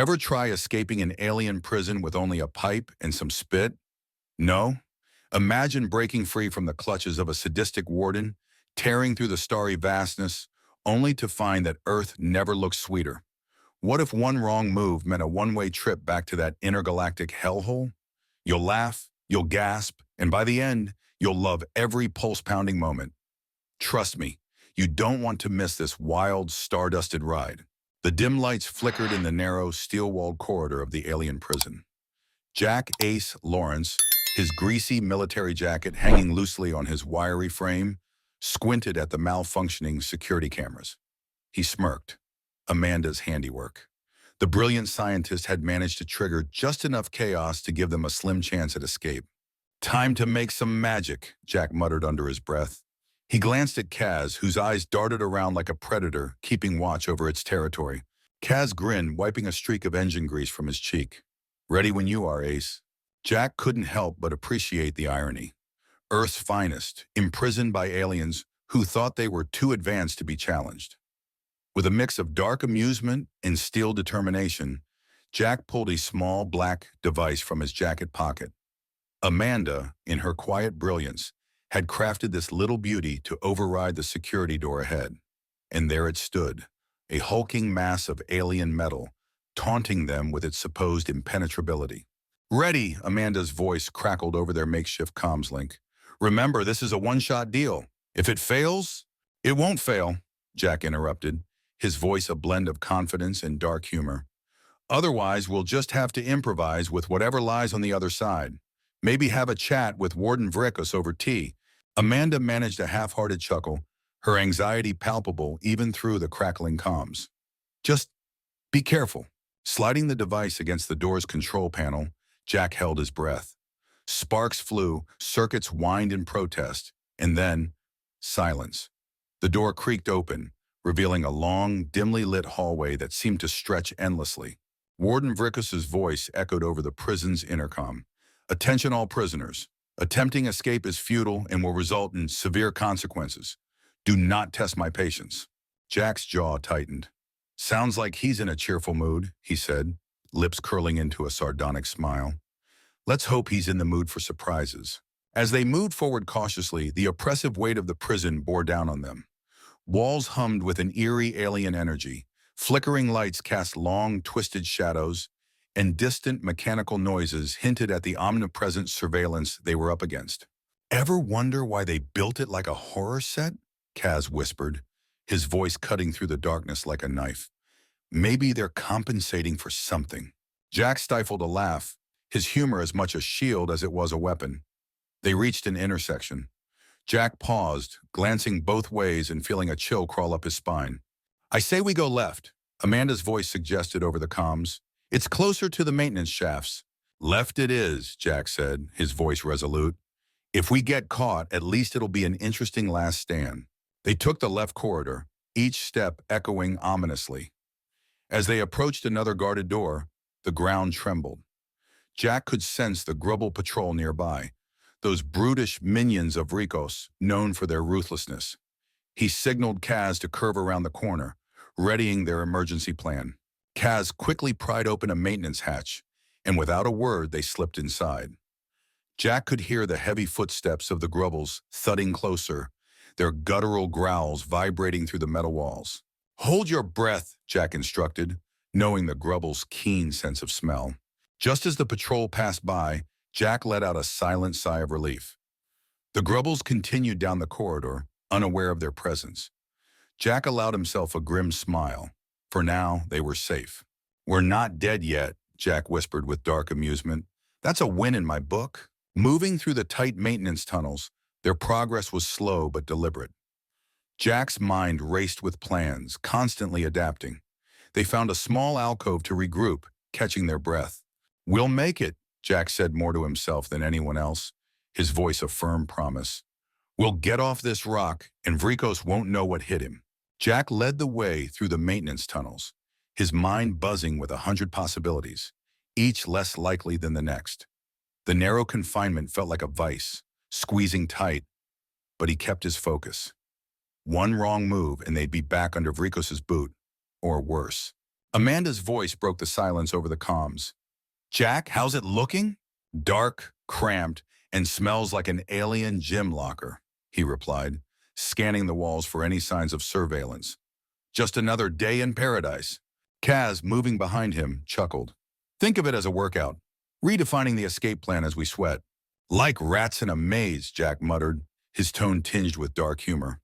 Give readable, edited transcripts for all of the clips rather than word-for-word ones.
Ever try escaping an alien prison with only a pipe and some spit? No? Imagine breaking free from the clutches of a sadistic warden, tearing through the starry vastness, only to find that Earth never looked sweeter. What if one wrong move meant a one-way trip back to that intergalactic hellhole? You'll laugh, you'll gasp, and by the end, you'll love every pulse-pounding moment. Trust me, you don't want to miss this wild, star-dusted ride. The dim lights flickered in the narrow, steel-walled corridor of the alien prison. Jack Ace Lawrence, his greasy military jacket hanging loosely on his wiry frame, squinted at the malfunctioning security cameras. He smirked. Amanda's handiwork. The brilliant scientist had managed to trigger just enough chaos to give them a slim chance at escape. "Time to make some magic," Jack muttered under his breath. He glanced at Kaz, whose eyes darted around like a predator, keeping watch over its territory. Kaz grinned, wiping a streak of engine grease from his cheek. "Ready when you are, Ace." Jack couldn't help but appreciate the irony. Earth's finest, imprisoned by aliens who thought they were too advanced to be challenged. With a mix of dark amusement and steel determination, Jack pulled a small black device from his jacket pocket. Amanda, in her quiet brilliance, had crafted this little beauty to override the security door ahead. And there it stood, a hulking mass of alien metal, taunting them with its supposed impenetrability. "Ready," Amanda's voice crackled over their makeshift comms link. "Remember, this is a one-shot deal. If it fails, it won't fail," Jack interrupted, his voice a blend of confidence and dark humor. "Otherwise, we'll just have to improvise with whatever lies on the other side. Maybe have a chat with Warden Vrikos over tea." Amanda managed a half-hearted chuckle, her anxiety palpable even through the crackling comms. "Just be careful." Sliding the device against the door's control panel, Jack held his breath. Sparks flew, circuits whined in protest, and then silence. The door creaked open, revealing a long, dimly lit hallway that seemed to stretch endlessly. Warden Vrikos' voice echoed over the prison's intercom. "Attention all prisoners. Attempting escape is futile and will result in severe consequences. Do not test my patience." Jack's jaw tightened. "Sounds like he's in a cheerful mood," he said, lips curling into a sardonic smile. "Let's hope he's in the mood for surprises." As they moved forward cautiously, the oppressive weight of the prison bore down on them. Walls hummed with an eerie alien energy. Flickering lights cast long, twisted shadows, and distant mechanical noises hinted at the omnipresent surveillance they were up against. "Ever wonder why they built it like a horror set?" Kaz whispered, his voice cutting through the darkness like a knife. "Maybe they're compensating for something." Jack stifled a laugh, his humor as much a shield as it was a weapon. They reached an intersection. Jack paused, glancing both ways and feeling a chill crawl up his spine. "I say we go left," Amanda's voice suggested over the comms. "It's closer to the maintenance shafts." "Left it is," Jack said, his voice resolute. "If we get caught, at least it'll be an interesting last stand." They took the left corridor, each step echoing ominously. As they approached another guarded door, the ground trembled. Jack could sense the Grubble patrol nearby, those brutish minions of Vrikos, known for their ruthlessness. He signaled Kaz to curve around the corner, readying their emergency plan. Kaz quickly pried open a maintenance hatch, and without a word they slipped inside. Jack could hear the heavy footsteps of the Grubbles thudding closer, their guttural growls vibrating through the metal walls. "Hold your breath," Jack instructed, knowing the Grubbles' keen sense of smell. Just as the patrol passed by, Jack let out a silent sigh of relief. The Grubbles continued down the corridor, unaware of their presence. Jack allowed himself a grim smile. For now, they were safe. "We're not dead yet," Jack whispered with dark amusement. "That's a win in my book." Moving through the tight maintenance tunnels, their progress was slow but deliberate. Jack's mind raced with plans, constantly adapting. They found a small alcove to regroup, catching their breath. "We'll make it," Jack said more to himself than anyone else, his voice a firm promise. "We'll get off this rock, and Vrikos won't know what hit him." Jack led the way through the maintenance tunnels, his mind buzzing with 100 possibilities, each less likely than the next. The narrow confinement felt like a vice, squeezing tight, but he kept his focus. One wrong move and they'd be back under Vrikos' boot, or worse. Amanda's voice broke the silence over the comms. Jack, how's it looking? Dark, cramped, and smells like an alien gym locker, he replied, scanning the walls for any signs of surveillance. Just another day in paradise. Kaz, moving behind him, chuckled. Think of it as a workout, redefining the escape plan as we sweat. Like rats in a maze, Jack muttered, his tone tinged with dark humor.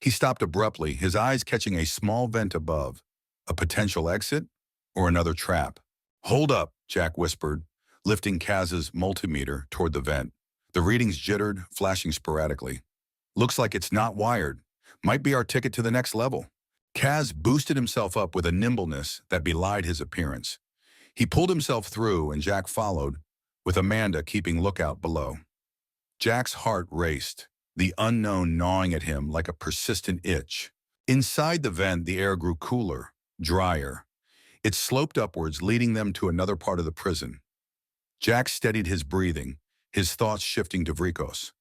He stopped abruptly, his eyes catching a small vent above. A potential exit? Or another trap? Hold up, Jack whispered, lifting Kaz's multimeter toward the vent. The readings jittered, flashing sporadically. Looks like it's not wired. Might be our ticket to the next level. Kaz boosted himself up with a nimbleness that belied his appearance. He pulled himself through and Jack followed, with Amanda keeping lookout below. Jack's heart raced, the unknown gnawing at him like a persistent itch. Inside the vent, the air grew cooler, drier. It sloped upwards, leading them to another part of the prison. Jack steadied his breathing, his thoughts shifting to Vrikos.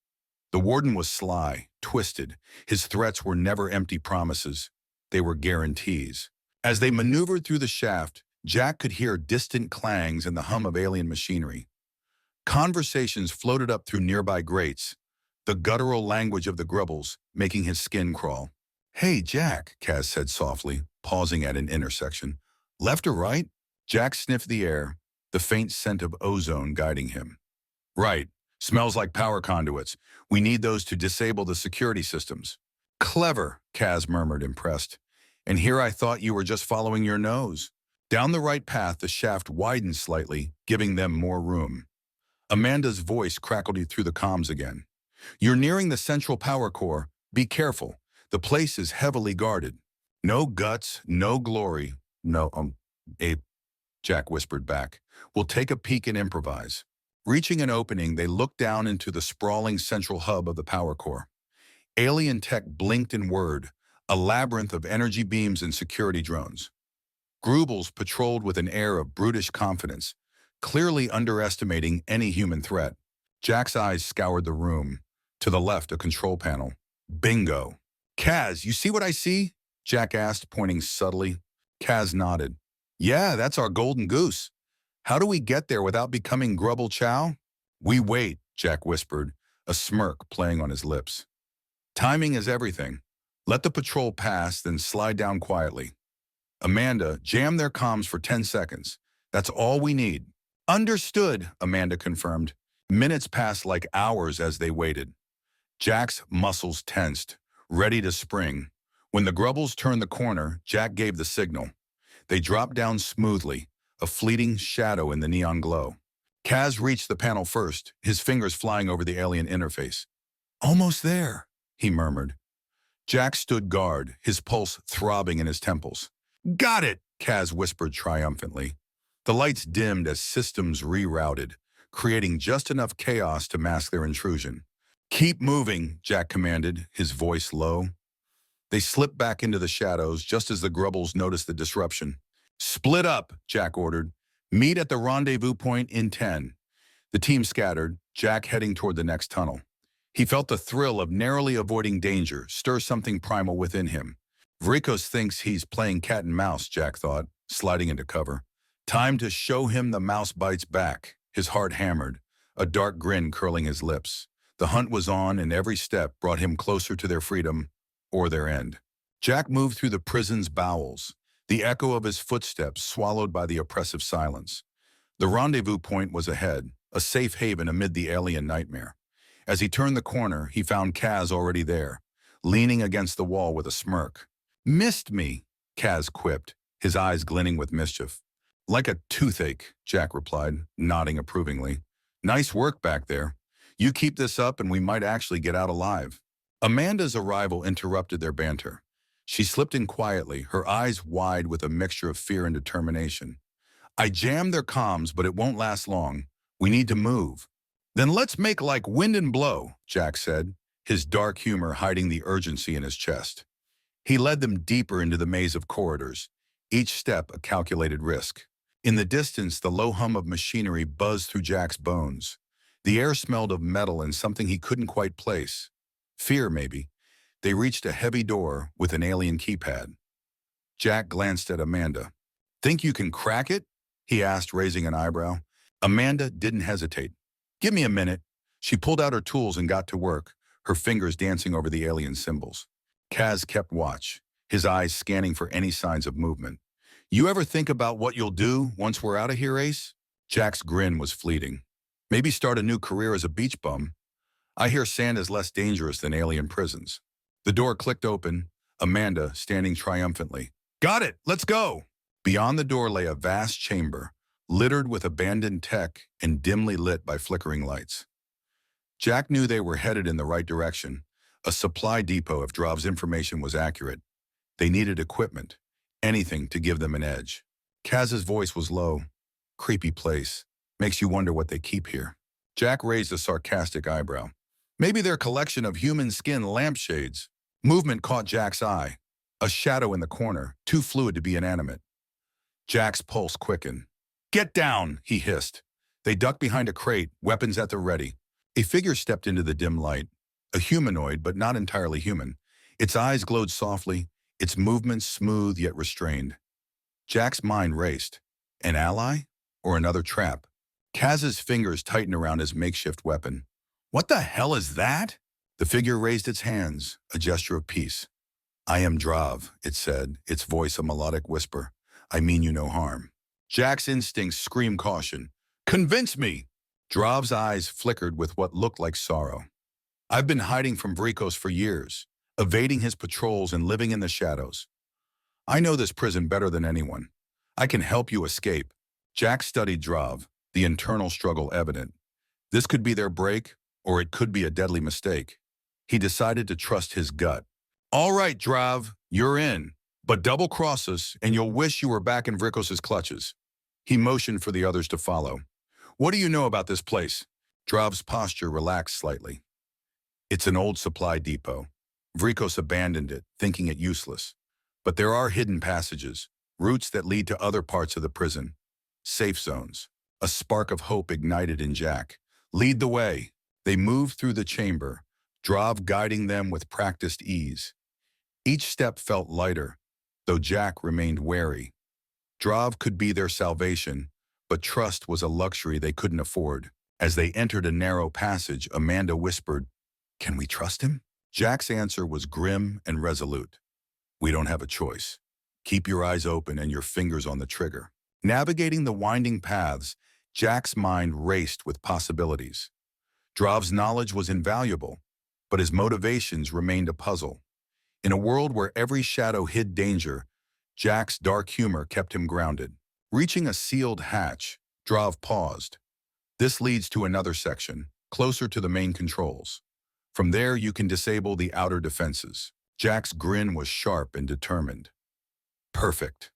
The warden was sly, twisted. His threats were never empty promises. They were guarantees. As they maneuvered through the shaft, Jack could hear distant clangs and the hum of alien machinery. Conversations floated up through nearby grates, the guttural language of the grubbles making his skin crawl. Hey, Jack, Kaz said softly, pausing at an intersection. Left or right? Jack sniffed the air, the faint scent of ozone guiding him. Right. Smells like power conduits. We need those to disable the security systems. Clever, Kaz murmured, impressed. And here I thought you were just following your nose. Down the right path, the shaft widened slightly, giving them more room. Amanda's voice crackled through the comms again. You're nearing the central power core. Be careful. The place is heavily guarded. No guts, no glory. No, Abe, Jack whispered back. We'll take a peek and improvise. Reaching an opening, they looked down into the sprawling central hub of the power core. Alien tech blinked and whirred, a labyrinth of energy beams and security drones. Grubels patrolled with an air of brutish confidence, clearly underestimating any human threat. Jack's eyes scoured the room. To the left, a control panel. Bingo. Kaz, you see what I see? Jack asked, pointing subtly. Kaz nodded. Yeah, that's our golden goose. How do we get there without becoming grubble chow? We wait, Jack whispered, a smirk playing on his lips. Timing is everything. Let the patrol pass, then slide down quietly. Amanda, jam their comms for 10 seconds. That's all we need. Understood, Amanda confirmed. Minutes passed like hours as they waited. Jack's muscles tensed, ready to spring. When the grubbles turned the corner, Jack gave the signal. They dropped down smoothly, a fleeting shadow in the neon glow. Kaz reached the panel first, his fingers flying over the alien interface. Almost there, he murmured. Jack stood guard, his pulse throbbing in his temples. Got it, Kaz whispered triumphantly. The lights dimmed as systems rerouted, creating just enough chaos to mask their intrusion. Keep moving, Jack commanded, his voice low. They slipped back into the shadows just as the grubbles noticed the disruption. Split up, Jack ordered. Meet at the rendezvous point in 10. The team scattered, Jack heading toward the next tunnel. He felt the thrill of narrowly avoiding danger stir something primal within him. Vrikos thinks he's playing cat and mouse, Jack thought, sliding into cover. Time to show him the mouse bites back. His heart hammered, a dark grin curling his lips. The hunt was on, and every step brought him closer to their freedom or their end. Jack moved through the prison's bowels, the echo of his footsteps swallowed by the oppressive silence. The rendezvous point was ahead, a safe haven amid the alien nightmare. As he turned the corner, he found Kaz already there, leaning against the wall with a smirk. Missed me, Kaz quipped, his eyes glinting with mischief. Like a toothache, Jack replied, nodding approvingly. Nice work back there. You keep this up and we might actually get out alive. Amanda's arrival interrupted their banter. She slipped in quietly, her eyes wide with a mixture of fear and determination. I jammed their comms, but it won't last long. We need to move. Then let's make like wind and blow, Jack said, his dark humor hiding the urgency in his chest. He led them deeper into the maze of corridors, each step a calculated risk. In the distance, the low hum of machinery buzzed through Jack's bones. The air smelled of metal and something he couldn't quite place. Fear, maybe. They reached a heavy door with an alien keypad. Jack glanced at Amanda. Think you can crack it? He asked, raising an eyebrow. Amanda didn't hesitate. Give me a minute. She pulled out her tools and got to work, her fingers dancing over the alien symbols. Kaz kept watch, his eyes scanning for any signs of movement. You ever think about what you'll do once we're out of here, Ace? Jack's grin was fleeting. Maybe start a new career as a beach bum. I hear sand is less dangerous than alien prisons. The door clicked open, Amanda standing triumphantly. Got it, let's go! Beyond the door lay a vast chamber, littered with abandoned tech and dimly lit by flickering lights. Jack knew they were headed in the right direction, a supply depot if Drav's information was accurate. They needed equipment, anything to give them an edge. Kaz's voice was low. Creepy place. Makes you wonder what they keep here. Jack raised a sarcastic eyebrow. Maybe their collection of human skin lampshades. Movement caught Jack's eye. A shadow in the corner, too fluid to be inanimate. Jack's pulse quickened. Get down, he hissed. They ducked behind a crate, weapons at the ready. A figure stepped into the dim light. A humanoid, but not entirely human. Its eyes glowed softly, its movements smooth yet restrained. Jack's mind raced. An ally? Or another trap? Kaz's fingers tightened around his makeshift weapon. What the hell is that? The figure raised its hands, a gesture of peace. I am Drav, it said, its voice a melodic whisper. I mean you no harm. Jack's instincts screamed caution. Convince me! Drav's eyes flickered with what looked like sorrow. I've been hiding from Vrikos for years, evading his patrols and living in the shadows. I know this prison better than anyone. I can help you escape. Jack studied Drav, the internal struggle evident. This could be their break, or it could be a deadly mistake. He decided to trust his gut. All right, Drav, you're in. But double-cross us, and you'll wish you were back in Vrikos' clutches. He motioned for the others to follow. What do you know about this place? Drav's posture relaxed slightly. It's an old supply depot. Vrikos abandoned it, thinking it useless. But there are hidden passages, routes that lead to other parts of the prison. Safe zones. A spark of hope ignited in Jack. Lead the way. They moved through the chamber, Drav guiding them with practiced ease. Each step felt lighter, though Jack remained wary. Drav could be their salvation, but trust was a luxury they couldn't afford. As they entered a narrow passage, Amanda whispered, Can we trust him? Jack's answer was grim and resolute. We don't have a choice. Keep your eyes open and your fingers on the trigger. Navigating the winding paths, Jack's mind raced with possibilities. Drav's knowledge was invaluable, but his motivations remained a puzzle. In a world where every shadow hid danger, Jack's dark humor kept him grounded. Reaching a sealed hatch, Drav paused. This leads to another section, closer to the main controls. From there, you can disable the outer defenses. Jack's grin was sharp and determined. Perfect.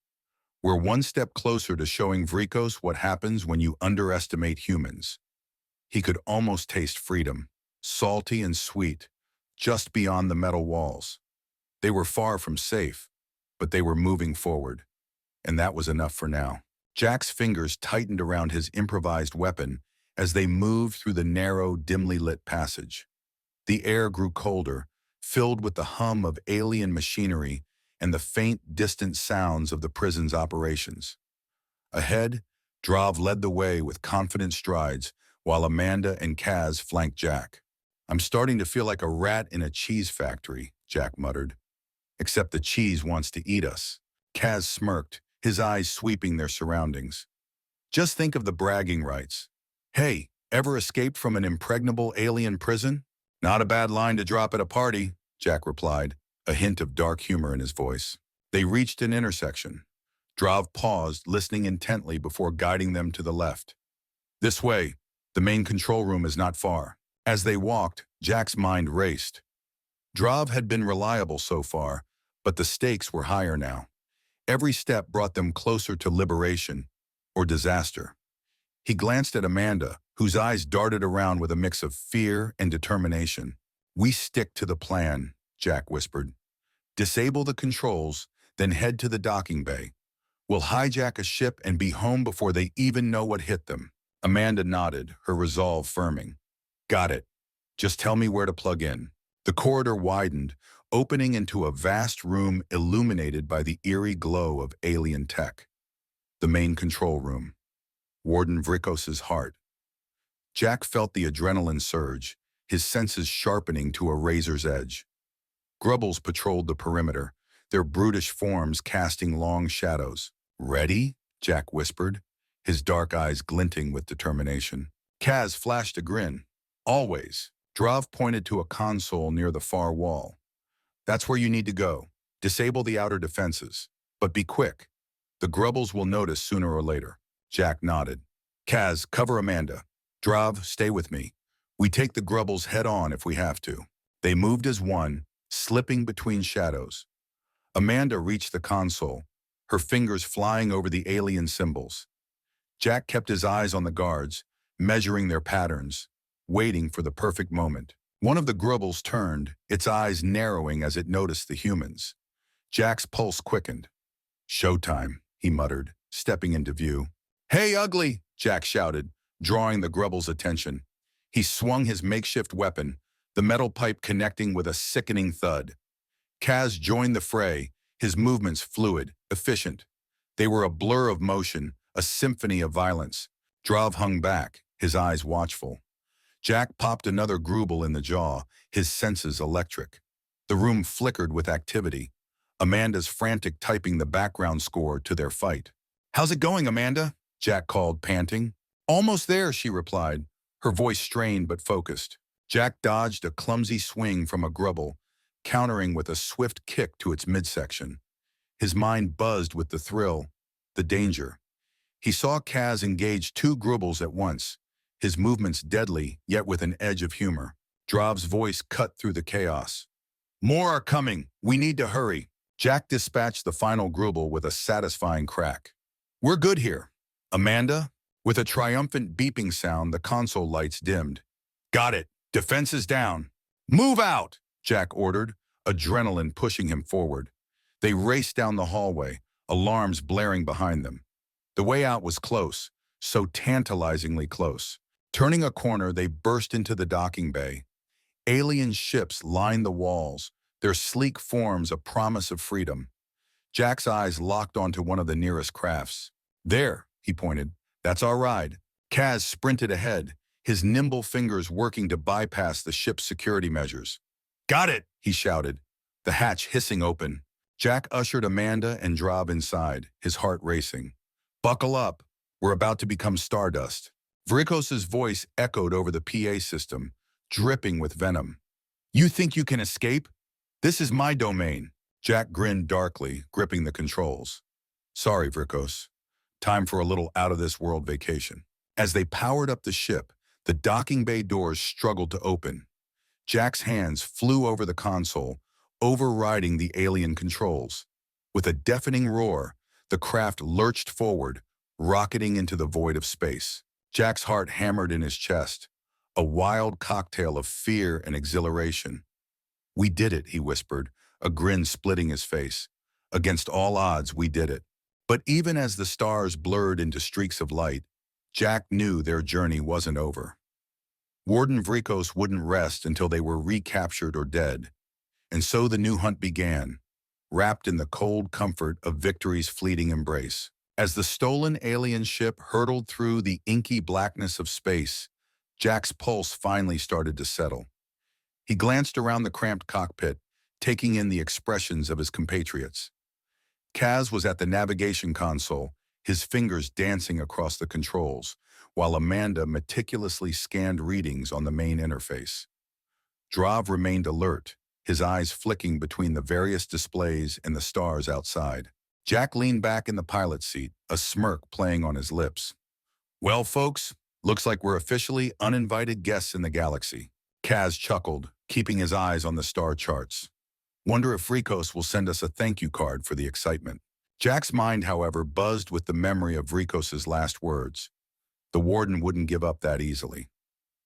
We're one step closer to showing Vrikos what happens when you underestimate humans. He could almost taste freedom, salty and sweet, just beyond the metal walls. They were far from safe, but they were moving forward, and that was enough for now. Jack's fingers tightened around his improvised weapon as they moved through the narrow, dimly lit passage. The air grew colder, filled with the hum of alien machinery and the faint, distant sounds of the prison's operations. Ahead, Drav led the way with confident strides, while Amanda and Kaz flanked Jack. I'm starting to feel like a rat in a cheese factory, Jack muttered. Except the cheese wants to eat us. Kaz smirked, his eyes sweeping their surroundings. Just think of the bragging rights. Hey, ever escaped from an impregnable alien prison? Not a bad line to drop at a party, Jack replied, a hint of dark humor in his voice. They reached an intersection. Drav paused, listening intently before guiding them to the left. This way, the main control room is not far. As they walked, Jack's mind raced. Drav had been reliable so far, but the stakes were higher now. Every step brought them closer to liberation or disaster. He glanced at Amanda, whose eyes darted around with a mix of fear and determination. We stick to the plan, Jack whispered. Disable the controls, then head to the docking bay. We'll hijack a ship and be home before they even know what hit them. Amanda nodded, her resolve firming. Got it. Just tell me where to plug in. The corridor widened, opening into a vast room illuminated by the eerie glow of alien tech. The main control room. Warden Vrikos's heart. Jack felt the adrenaline surge, his senses sharpening to a razor's edge. Grubbles patrolled the perimeter, their brutish forms casting long shadows. "Ready?" Jack whispered, his dark eyes glinting with determination. Kaz flashed a grin. "Always." Drav pointed to a console near the far wall. "That's where you need to go. Disable the outer defenses. But be quick. The Grubbles will notice sooner or later." Jack nodded. "Kaz, cover Amanda. Drav, stay with me. We take the Grubbles head-on if we have to." They moved as one, slipping between shadows. Amanda reached the console, her fingers flying over the alien symbols. Jack kept his eyes on the guards, measuring their patterns, waiting for the perfect moment. One of the Grubbles turned, its eyes narrowing as it noticed the humans. Jack's pulse quickened. "Showtime," he muttered, stepping into view. "Hey, ugly!" Jack shouted, drawing the Grubble's attention. He swung his makeshift weapon, the metal pipe connecting with a sickening thud. Kaz joined the fray, his movements fluid, efficient. They were a blur of motion, a symphony of violence. Drav hung back, his eyes watchful. Jack popped another Grubble in the jaw, his senses electric. The room flickered with activity. Amanda's frantic typing the background score to their fight. "How's it going, Amanda?" Jack called, panting. "Almost there," she replied, her voice strained but focused. Jack dodged a clumsy swing from a Grubble, countering with a swift kick to its midsection. His mind buzzed with the thrill, the danger. He saw Kaz engage two Grubbles at once, his movements deadly, yet with an edge of humor. Drav's voice cut through the chaos. "More are coming. We need to hurry." Jack dispatched the final Grubble with a satisfying crack. "We're good here." "Amanda?" With a triumphant beeping sound, the console lights dimmed. "Got it. Defenses down." "Move out!" Jack ordered, adrenaline pushing him forward. They raced down the hallway, alarms blaring behind them. The way out was close, so tantalizingly close. Turning a corner, they burst into the docking bay. Alien ships lined the walls, their sleek forms a promise of freedom. Jack's eyes locked onto one of the nearest crafts. "There," he pointed. "That's our ride." Kaz sprinted ahead, his nimble fingers working to bypass the ship's security measures. "Got it!" he shouted, the hatch hissing open. Jack ushered Amanda and Drav inside, his heart racing. "Buckle up. We're about to become stardust." Vrikos's voice echoed over the PA system, dripping with venom. "You think you can escape? This is my domain." Jack grinned darkly, gripping the controls. "Sorry, Vrikos. Time for a little out-of-this-world vacation." As they powered up the ship, the docking bay doors struggled to open. Jack's hands flew over the console, overriding the alien controls. With a deafening roar, the craft lurched forward, rocketing into the void of space. Jack's heart hammered in his chest, a wild cocktail of fear and exhilaration. "We did it," he whispered, a grin splitting his face. "Against all odds, we did it." But even as the stars blurred into streaks of light, Jack knew their journey wasn't over. Warden Vrikos wouldn't rest until they were recaptured or dead. And so the new hunt began, wrapped in the cold comfort of victory's fleeting embrace. As the stolen alien ship hurtled through the inky blackness of space, Jack's pulse finally started to settle. He glanced around the cramped cockpit, taking in the expressions of his compatriots. Kaz was at the navigation console, his fingers dancing across the controls, while Amanda meticulously scanned readings on the main interface. Drav remained alert, his eyes flicking between the various displays and the stars outside. Jack leaned back in the pilot's seat, a smirk playing on his lips. "Well, folks, looks like we're officially uninvited guests in the galaxy." Kaz chuckled, keeping his eyes on the star charts. "Wonder if Vrikos will send us a thank you card for the excitement." Jack's mind, however, buzzed with the memory of Vrikos's last words. The warden wouldn't give up that easily.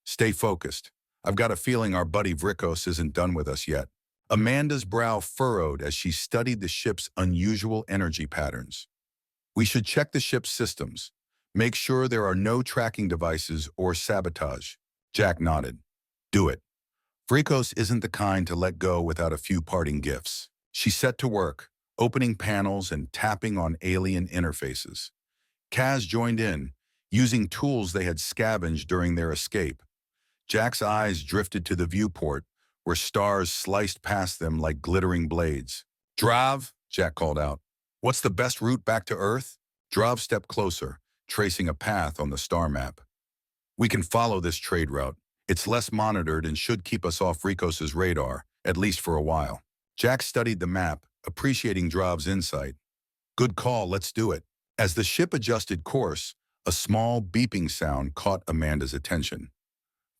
"Stay focused. I've got a feeling our buddy Vrikos isn't done with us yet." Amanda's brow furrowed as she studied the ship's unusual energy patterns. "We should check the ship's systems. Make sure there are no tracking devices or sabotage." Jack nodded. "Do it. Vrikos isn't the kind to let go without a few parting gifts." She set to work, opening panels and tapping on alien interfaces. Kaz joined in, using tools they had scavenged during their escape. Jack's eyes drifted to the viewport, where stars sliced past them like glittering blades. "Drav," Jack called out. "What's the best route back to Earth?" Drav stepped closer, tracing a path on the star map. "We can follow this trade route. It's less monitored and should keep us off Rikos's radar, at least for a while." Jack studied the map, appreciating Drav's insight. "Good call, let's do it." As the ship adjusted course, a small beeping sound caught Amanda's attention.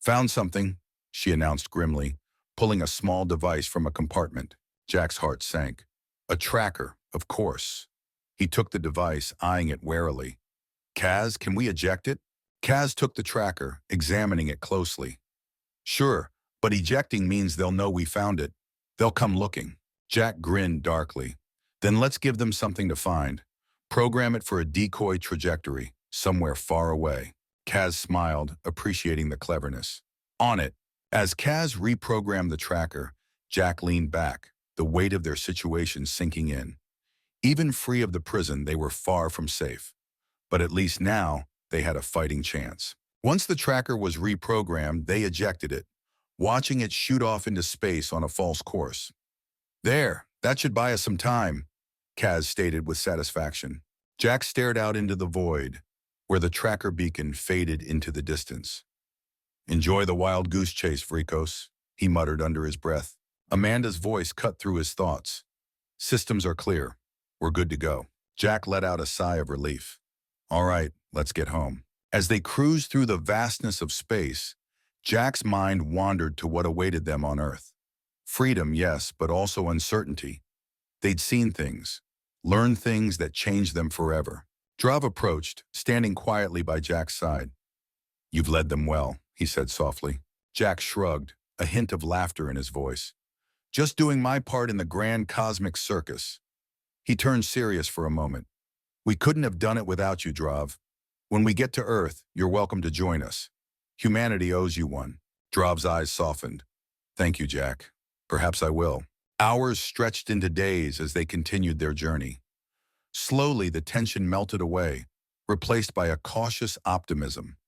"Found something," she announced grimly, pulling a small device from a compartment. Jack's heart sank. A tracker, of course. He took the device, eyeing it warily. "Kaz, can we eject it?" Kaz took the tracker, examining it closely. "Sure, but ejecting means they'll know we found it. They'll come looking." Jack grinned darkly. "Then let's give them something to find. Program it for a decoy trajectory, somewhere far away." Kaz smiled, appreciating the cleverness. "On it." As Kaz reprogrammed the tracker, Jack leaned back, the weight of their situation sinking in. Even free of the prison, they were far from safe. But at least now, they had a fighting chance. Once the tracker was reprogrammed, they ejected it, watching it shoot off into space on a false course. "There, that should buy us some time," Kaz stated with satisfaction. Jack stared out into the void, where the tracker beacon faded into the distance. "Enjoy the wild goose chase, Vrikos," he muttered under his breath. Amanda's voice cut through his thoughts. "Systems are clear. We're good to go." Jack let out a sigh of relief. "All right, let's get home." As they cruised through the vastness of space, Jack's mind wandered to what awaited them on Earth. Freedom, yes, but also uncertainty. They'd seen things, learned things that changed them forever. Drav approached, standing quietly by Jack's side. "You've led them well," he said softly. Jack shrugged, a hint of laughter in his voice. "Just doing my part in the grand cosmic circus." He turned serious for a moment. "We couldn't have done it without you, Drav. When we get to Earth, you're welcome to join us. Humanity owes you one." Drav's eyes softened. "Thank you, Jack. Perhaps I will." Hours stretched into days as they continued their journey. Slowly, the tension melted away, replaced by a cautious optimism.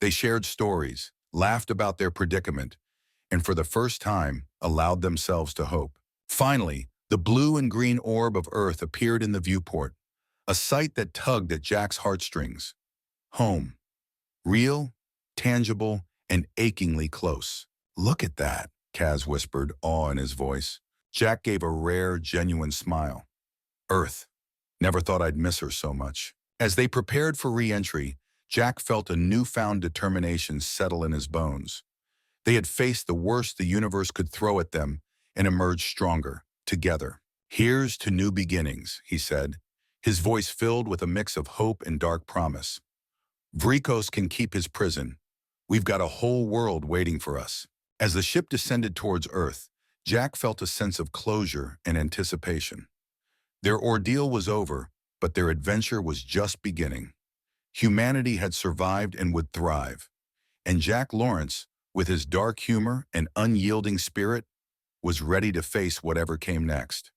They shared stories, laughed about their predicament, and for the first time, allowed themselves to hope. Finally, the blue and green orb of Earth appeared in the viewport, a sight that tugged at Jack's heartstrings. Home. Real, tangible, and achingly close. "Look at that," Kaz whispered, awe in his voice. Jack gave a rare, genuine smile. Earth. Never thought I'd miss her so much. As they prepared for re-entry, Jack felt a newfound determination settle in his bones. They had faced the worst the universe could throw at them and emerged stronger, together. "Here's to new beginnings," he said, his voice filled with a mix of hope and dark promise. "Vrikos can keep his prison. We've got a whole world waiting for us." As the ship descended towards Earth, Jack felt a sense of closure and anticipation. Their ordeal was over, but their adventure was just beginning. Humanity had survived and would thrive. And Jack Lawrence, with his dark humor and unyielding spirit, was ready to face whatever came next.